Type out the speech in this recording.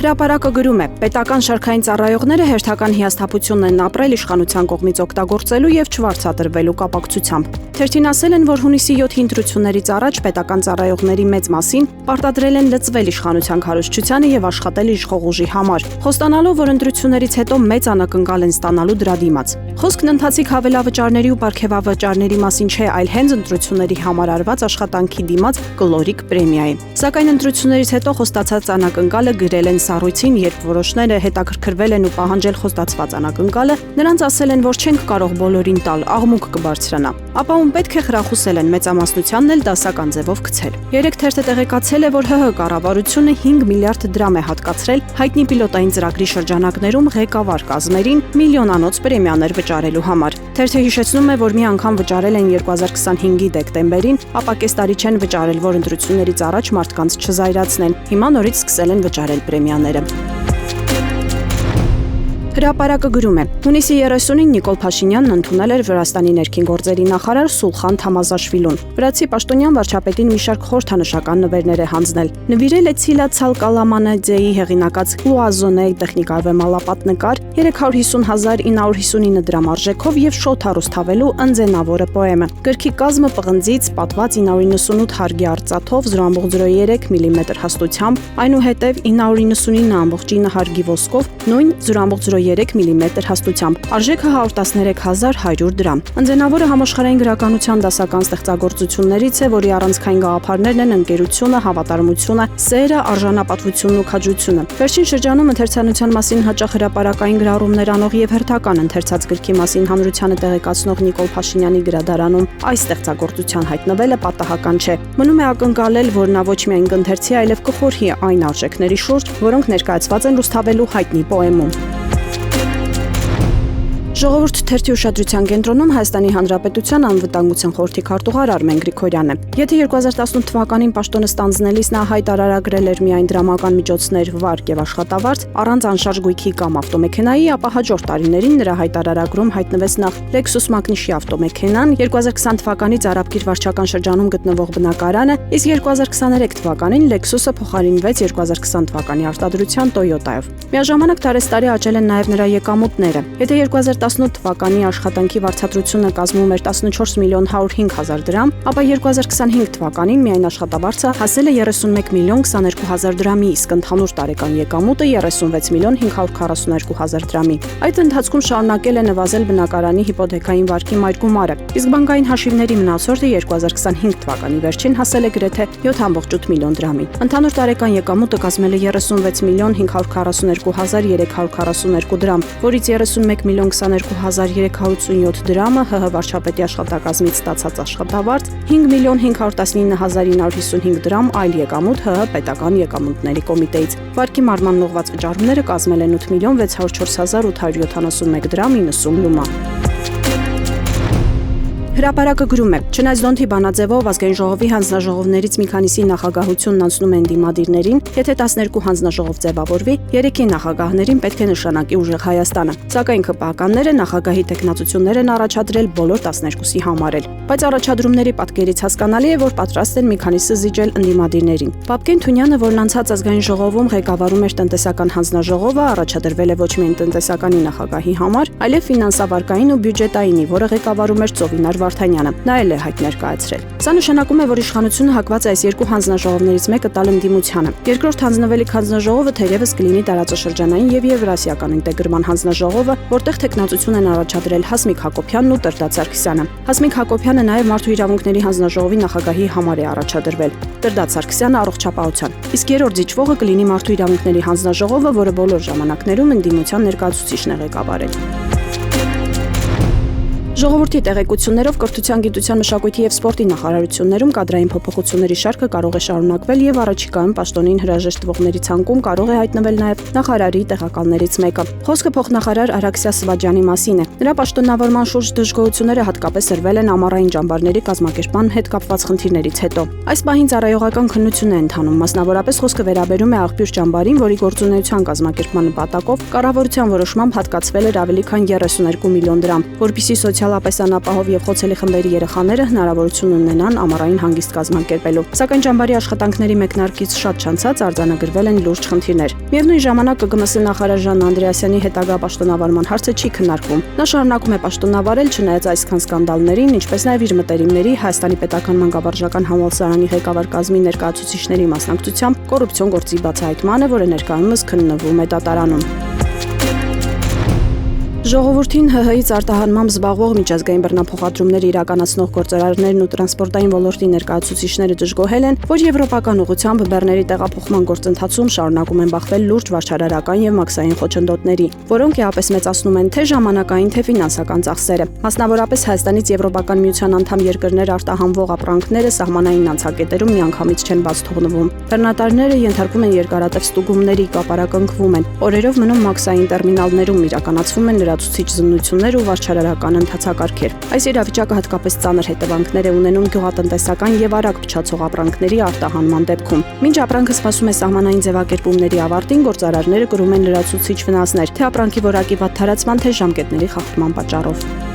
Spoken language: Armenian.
Հրապարակը գրում է. պետական շարքային ծառայողները հերթական հիասթափությունն են ապրել իշխանության կողմից օգտագործելու եւ չվարձատրվելու կապակցությամբ։ Թերթին ասել են, որ հունիսի 7-ի ընտրություններից առաջ պետական ծառայողների մեծ մասին պարտադրել են լծվել իշխանության քարոզչությանը եւ աշխատել իշխող ուժի համար, խոստանալով, որ ընտրություններից հետո մեծ անակնկալ են ստանալու դրա դիմաց։ Խոսքն ընթացիկ հավելավճարների ու պարգևավճարների մասին չէ, այլ հենց ընտրությունների համար արված աշխատանքի դիմաց կլորիկ պրեմիայի։ Սակայն ընտրություններից հետո խոստացած անակնկալը գրել են սառույցին, երբ որոշները հետաքրքրվել են ու պահանջել խոստացված անակնկալը, նրանց ասել են, որ չենք կարող բոլորին տալ, աղմուկ կբարձրանա։ Ապա ում պետք է խրախուսել են մեծամասնությանն էլ դասական ձևով գցել։ Երեք թերթը տեղեկացել է, որ ՀՀ կառավարությունը 5 միլիարդ դրամ է հատկացրել հայտնի պիլոտային ծրագրի շրջանակներում ղեկավար կազմերին միլիոնանոց պրեմիաներ վճարելու համար։ Թերթը հիշեցնում է, որ մի անգամ վճարել են 2025-ի դեկտեմբերին, ապա կես տարի չեն վճարել, որ ընտրություններից առաջ մարդկանց չզայրացնեն։ Հիմա նորից սկսել են վճարել պրեմիաները։ Հրապարակը գրում է. հունիսի 30-ին Նիկոլ Փաշինյանն ընդունել էր Վրաստանի ներքին գործերի նախարար Սուլխան Թամազաշվիլուն։ Վրացի պաշտոնյան վարչապետին մի շարք խորհրդանշական նվերներ է հանձնել։ Նվիրել է Ցիլա Ցալկալամանաձեի հեղինակած Լուազոնե տեխնիկարվե մալապատ նկար 350,959 դրամ արժեքով եւ շոթ հարուսթավելու ընձենավորը պոեմը։ Գրքի կազմը պղնձից պատված 998 հարգի արծաթով 0.03 մմ հաստությամբ, այնուհետև 999.9 հարգի ոսկով նույն 0.03 մմ հաստությամբ։ Արժեքը 113,100 դրամ։ Ընձենավորը համաշխարհային գրականության դասական ստեղծագործություններից է, որի առանցքային գաղափարներն են ընկերությունը, հավատարմությունը, սերը, արժանապատվությունն ու քաջությունը։ Վերջին շրջանում ընթերցանության մասին հաճախ հրապարակային գրառումներ անող եւ հերթական ընթերցած գրքի մասին հանրությանը տեղեկացնող Նիկոլ Փաշինյանի գրադարանում այս ստեղծագործության հայտնվելը պատահական չէ։ Մնում է ակնկալել, որ նա ոչ միայն կընթերցի, այլև կխորհի այն արժեքների շուրջ, որոնք ներկայացված են Ռուսթավելու հայտնի պոեմում։ Ժողովուրդ թերթի ուշադրության կենտրոնում Հայաստանի Հանրապետության անվտանգության խորհրդի քարտուղար Արմեն Գրիգորյանն է։ Եթե 2018 թվականին պաշտոնը ստանձնելիս նա հայտարարագրել էր միայն դրամական միջոցներ, վարկ եւ աշխատավարձ, առանց անշարժ գույքի կամ ավտոմեքենայի, ապա հաջորդ տարիներին նրա հայտարարագրում հայտնվեց նախ Lexus Magnishi ավտոմեքենան, 2020 թվականից Արաբկիր վարչական շրջանում գտնվող բնակարանը, իսկ 2023 թվականին Lexus-ը փոխարինվեց 2020 թվականի արտադրության Toyota-ով։ Միաժամանակ տարեստարի աճել են նաեւ նրա եկամուտները։ Եթե 2018 թվականի աշխատանքի վարձատրությունը կազմում էր 14 միլիոն 105 հազար դրամ, ապա 2025 թվականին միայն աշխատավարձը հասել է 31 միլիոն 22 հազար դրամի, իսկ ընդհանուր տարեկան եկամուտը 36 միլիոն 542 հազար դրամի։ Այդ ընթացքում շարունակել է նվազել բնակարանի հիպոթեքային վարկի մայրգումարը, իսկ բանկային հաշիվների մնացորդը 2025 թվականի վերջին հասել է գրեթե 7.8 միլիոն դրամի։ Ընդհանուր տարեկան եկամուտը կազմել է 36 միլիոն 542 հազար 342 դրամ, որից 31 միլիոն 22,387 դրամը ՀՀ վարչապետի աշխատակազմից ստացած աշխատավարձ, 5 միլիոն 519,955 դրամ այլ եկամուտ ՀՀ պետական եկամուտների կոմիտեից։ Վարկի մարման նողված վճարումները կազմել են 8 միլիոն 604,871 դրամ 90 լումա։ Հրապարակը գրում է. չնայած Դոնթի բանաձևով ազգային ժողովի հանձնաժողովներից մի քանիսի նախագահությունն անցնում են դիմադիրներին, եթե 12 հանձնաժողով ձևավորվի, 3-ի նախագահներին պետք է նշանակի ուժեղ Հայաստանը։ Սակայն ԿՊԱ-կանները նախագահի տեխնացություններ են առաջադրել բոլոր 12-ի համար էլ։ Բայց առաջադրումների պատկերից հասկանալի է, որ պատրաստ են մի քանիսը զիջել ընդդիմադիրներին։ Պապկեն Թունյանը, որն անցած ազգային ժողովում ղեկավարում էր տնտեսական հանձնաժողովը, առաջադրվել է ոչ միայն տնտեսականի նախագահի համար, այլև ֆինանսավարկային ու բյուջետայինի, որը ղեկավարում էր Ծովինար Վարդանյանը, նա էլ է հայտ ներկայացրել։ Սա նշանակում է, որ իշխանությունը հակված է այս երկու հանձնաժողովներից մեկը տալ ընդդիմությանը։ Երկրորդ հանձնվելիք հանձնաժողովը թերևս կլինի տարածաշրջանային եւ եվրասիական ինտեգրման հանձնաժողովը, որտեղ տեխնացություն են առաջադրել Հասմիկ Հակոբյանն ու Տրդատ Սարգսյանը։ Հասմիկ Հակոբյանը նաեւ Մարդու իրավունքների հանձնաժողովի նախագահի համար է առաջադրվել, Տրդատ Սարգսյանը առողջապահության։ Իսկ երրորդ զիջվողը կլինի Մարդու իրավունքների հանձնաժողովը, որը բոլոր ժամանակներում ընդդիմության ներկայացուցիչն է ղեկավարել։ Ժողովրդի տեղեկություններով կրթության, գիտության, մշակույթի եւ սպորտի նախարարություններում կադրային փոփոխությունների շարքը կարող է շարունակվել եւ առաջիկայում պաշտոնին հրաժեշտվողների ցանկում կարող է հայտնվել նաեւ նախարարի տեղակալներից մեկը։ Խոսքը փոխնախարար Արաքսիա Սվաջյանի մասին է։ Նրա պաշտոնավորման շուրջ դժգոհությունները հատկապես սրվել են ամառային ճամբարների կազմակերպման հետ կապված խնդիրներից հետո։ Այս պահին ծառայողական քննություն է ընթանում, մասնավորապես խոսքը վերաբերում է աղբյուր ճամբարին, որի գործունեության կազմակերպման նպատակով կառավարության որոշմամբ հատկացվել էր ավելի քան 32 միլիոն դրամ, որպեսզի սոցիալ սոցիալապես անապահով եւ խոցելի խմբերի երեխաները հնարավորություն ունենան ամառային հանգիստ կազմակերպելու։ Սակայն ճամբարի աշխատանքների մեկնարկից շատ չանցած արձանագրվել են լուրջ խնդիրներ։ Միևնույն ժամանակ ԿԳՄՍ նախարար Ժան Անդրեասյանի հետագա պաշտոնավարման հարցը չի քննարկվում։ Նա շարունակում է պաշտոնավարել չնայած այսքան սկանդալներին, ինչպես նաեւ իր մտերիմների Հայաստանի պետական մանկավարժական համալսարանի ղեկավար կազմի ներկայացուցիչների մասնակցությամբ կոռուպցիոն գործի բացահայտմանը, որը ներկայումս քննվում է դատարանում։ Ժողովրդին ՀՀ-ից արտահանմամբ զբաղվող միջազգային բռնափոխադրումներ իրականացնող գործարարներն ու տրանսպորտային ոլորտի ներկայացուցիչները դժգոհել են, որ եվրոպական ուղղությամբ բեռների տեղափոխման գործընթացում շարունակում են բախվել լուրջ վարչարարական եւ մաքսային խոչընդոտների, որոնք էապես մեծացնում են թե ժամանակային, թե ֆինանսական ծախսերը։ Մասնավորապես Հայաստանից Եվրոպական միության անդամ երկրներ արտահանվող ապրանքները սահմանային անցակետերում միանգամից չեն բաց թողնվում։ Բեռնատարները ենթարկվում են երկարատև ստուգումների, կապարակնքվում են։ Օրերով մնում մաքսային տերմինալներում իրականացվում են լրացուցիչ զննություններ ու վարչարարական ընթացակարգեր։ Այս իրավիճակը հատկապես ծանր հետևանքներ է ունենում գյուղատնտեսական եւ արագ փչացող ապրանքների արտահանման դեպքում։ Մինչ ապրանքը սպասում է սահմանային ձևակերպումների ավարտին, գործարարները կրում են լրացուցիչ վնասներ, թե ապրանքի որակի վատ թարացման, թե ժամկետների խախտման պատճառով։